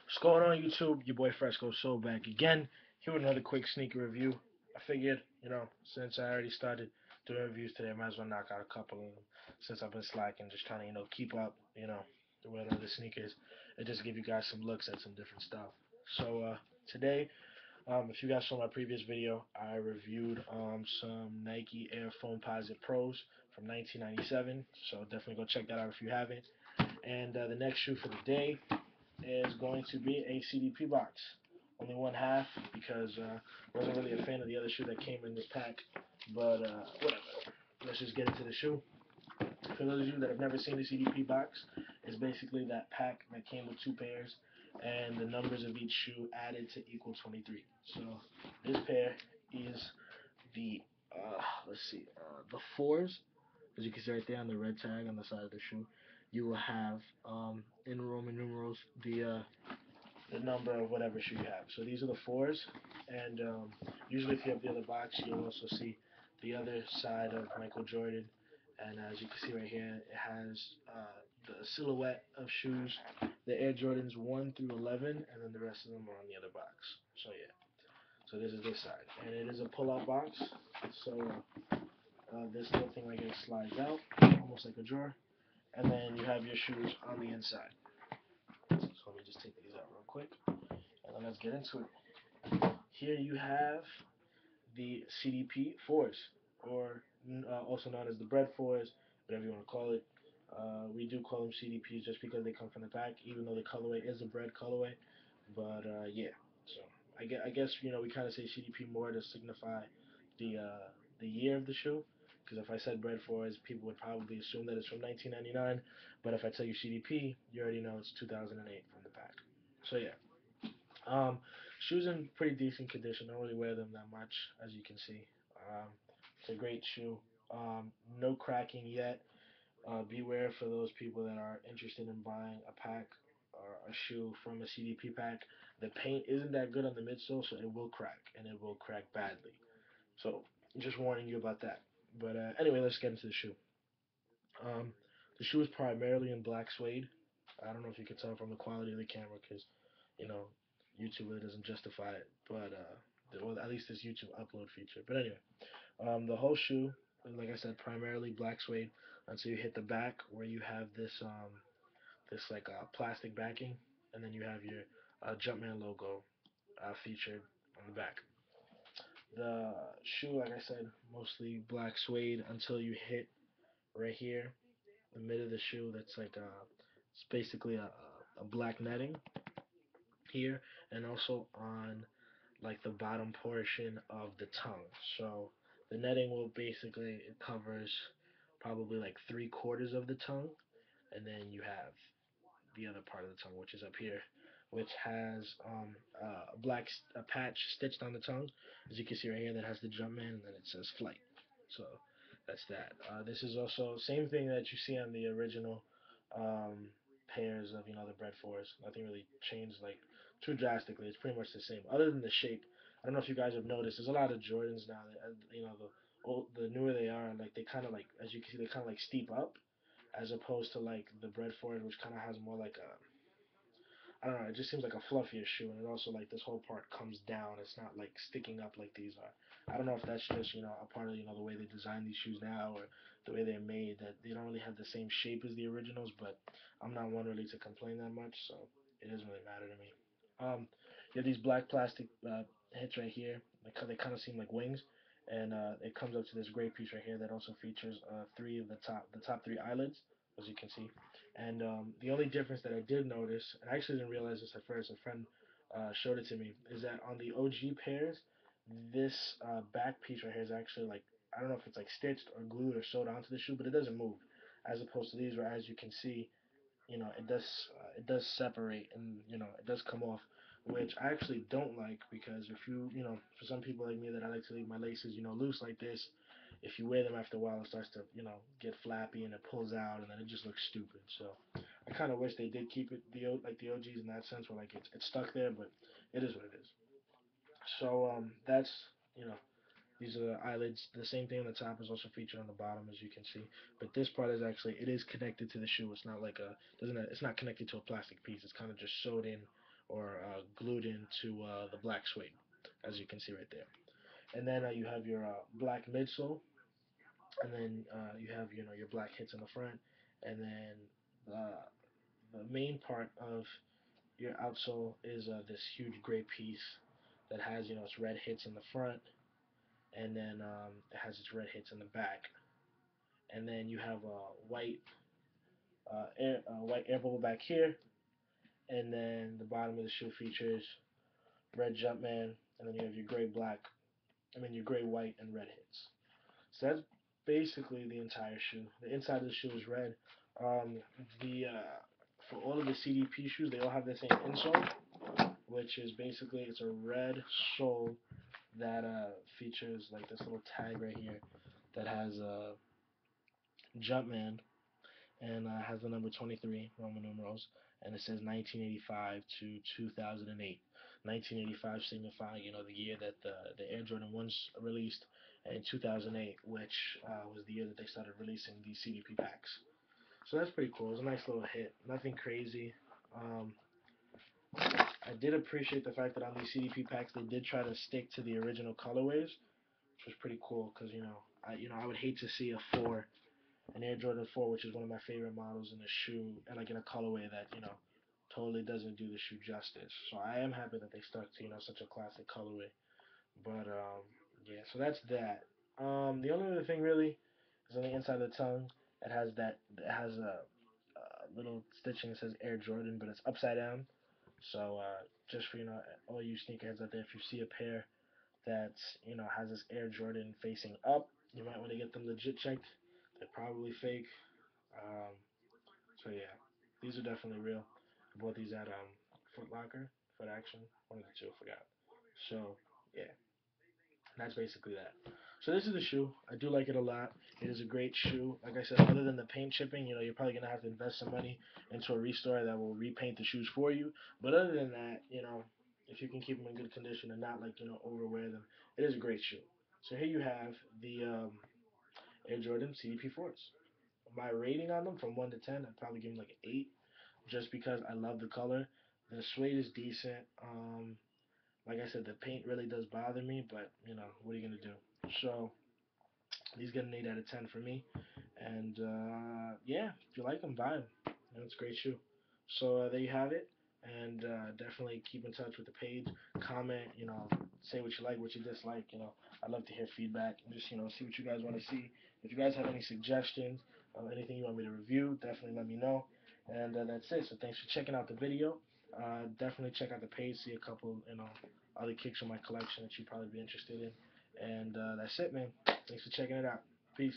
What's going on YouTube? Your boy Fresco Soul back again. Here with another quick sneaker review. I figured, since I already started doing reviews today, I might as well knock out a couple of them since I've been slacking, just trying to, keep up, with other sneakers and just give you guys some looks at some different stuff. So today, if you guys saw my previous video, I reviewed some Nike Air Foamposite Pros from 1997. So definitely go check that out if you haven't. And the next shoe for the day is going to be a CDP box. Only one half because wasn't really a fan of the other shoe that came in this pack. But whatever. Let's just get into the shoe. For those of you that have never seen the CDP box, it's basically that pack that came with two pairs and the numbers of each shoe added to equal 23. So this pair is the the fours, as you can see right there on the red tag on the side of the shoe. You will have in Roman numerals the number of whatever shoe you have. So these are the fours, and usually if you have the other box, you'll also see the other side of Michael Jordan. And as you can see right here, it has the silhouette of shoes, the Air Jordans 1 through 11, and then the rest of them are on the other box. So yeah, so this is this side, and it is a pull-out box. So this little thing right here slides out, almost like a drawer, and then you have your shoes on the inside. So let me just take these out real quick, and then let's get into it. Here you have the CDP 4s, or also known as the Bred 4s, whatever you want to call it. We do call them CDPs just because they come from the pack, even though the colorway is a Bred colorway. But yeah, so I guess we kind of say CDP more to signify the year of the shoe. Because if I said Bred 4s, people would probably assume that it's from 1999. But if I tell you CDP, you already know it's 2008 from the pack. So yeah. Shoes in pretty decent condition. I don't really wear them that much, as you can see. Um, it's a great shoe. No cracking yet. Beware for those people that are interested in buying a pack or a shoe from a CDP pack. The paint isn't that good on the midsole, so it will crack, and it will crack badly. So, just warning you about that. But anyway, let's get into the shoe. Um, the shoe is primarily in black suede. I don't know if you can tell from the quality of the camera because, you know, YouTube really doesn't justify it. But, well, at least this YouTube upload feature. But anyway, the whole shoe, like I said, primarily black suede until you hit the back where you have this like plastic backing, and then you have your Jumpman logo featured on the back. The shoe, like I said, mostly black suede until you hit right here the mid of the shoe. That's like it's basically a black netting here, and also on like the bottom portion of the tongue. So the netting will basically, it covers probably like 3/4 of the tongue, and then you have the other part of the tongue, which is up here, which has a a patch stitched on the tongue, as you can see right here, that has the Jumpman, and then it says Flight. So that's that. This is also same thing that you see on the original um, pairs of the Bred fours. Nothing really changed like too drastically. It's pretty much the same, other than the shape. I don't know if you guys have noticed. There's a lot of Jordans now that the newer they are, like they kind of like, as you can see, they kind of like steep up, as opposed to like the Bred fours, which kind of has more like a, I don't know, it just seems like a fluffier shoe, and it also like this whole part comes down. It's not like sticking up like these are. I don't know if that's just a part of the way they design these shoes now, or the way they're made, that they don't really have the same shape as the originals. But I'm not one really to complain that much, so it doesn't really matter to me. You have these black plastic hits right here. They kind of seem like wings, and it comes up to this gray piece right here that also features three of the top three eyelids, as you can see. And the only difference that I did notice, and I actually didn't realize this at first, a friend showed it to me, is that on the OG pairs, this back piece right here is actually like, I don't know if it's like stitched or glued or sewed onto the shoe, but it doesn't move. As opposed to these, where as you can see, it does separate, and it does come off, which I actually don't like, because if for some people like me that I like to leave my laces loose like this, if you wear them after a while, it starts to get flappy, and it pulls out, and then it just looks stupid. So I kind of wish they did keep it like the OGs in that sense, where like it's stuck there, but it is what it is. So that's you know these are the eyelids. The same thing on the top is also featured on the bottom, as you can see. But this part is it is connected to the shoe. It's not like it's not connected to a plastic piece. It's kind of just sewed in or glued into the black suede, as you can see right there. And then you have your black midsole, and then you have your black hits in the front, and then the main part of your outsole is this huge gray piece that has its red hits in the front, and then it has its red hits in the back, and then you have a white air bubble back here, and then the bottom of the shoe features red Jumpman, and then you have your your gray, white, and red hits. So that's basically the entire shoe. The inside of the shoe is red. The For all of the CDP shoes, they all have the same insole, which is basically it's a red sole that features like this little tag right here that has Jumpman and has the number 23 Roman numerals, and it says 1985 to 2008. 1985 signifying the year that the Air Jordan 1s released, and 2008, which was the year that they started releasing these CDP packs. So that's pretty cool. It's a nice little hit. Nothing crazy. Um, I did appreciate the fact that on these CDP packs they did try to stick to the original colorways, which was pretty cool because I would hate to see an Air Jordan 4, which is one of my favorite models in a shoe, and like in a colorway that totally doesn't do the shoe justice. So I am happy that they stuck to such a classic colorway. But yeah, so that's that. The only other thing really is on the inside of the tongue. It has a little stitching that says Air Jordan, but it's upside down. So just for all you sneakerheads out there, if you see a pair that has this Air Jordan facing up, you might want to get them legit checked. They're probably fake. Um, so yeah, these are definitely real. I bought these at Foot Locker, Foot Action, one of the two, I forgot. So yeah, that's basically that. So this is the shoe. I do like it a lot. It is a great shoe. Like I said, other than the paint chipping, you're probably gonna have to invest some money into a restore that will repaint the shoes for you. But other than that, if you can keep them in good condition and not like overwear them, it is a great shoe. So here you have the Air Jordan CDP 4s. My rating on them from 1 to 10, I'd probably give them like an 8, just because I love the color. The suede is decent. Like I said, the paint really does bother me, but what are you gonna do? So these get an 8 out of 10 for me. And yeah, if you like them, buy them. It's a great shoe. So there you have it. And definitely keep in touch with the page. Comment, say what you like, what you dislike. I'd love to hear feedback and just see what you guys want to see. If you guys have any suggestions, anything you want me to review, definitely let me know. And that's it. So thanks for checking out the video. Definitely check out the page, see a couple, other kicks from my collection that you'd probably be interested in. And that's it, man. Thanks for checking it out. Peace.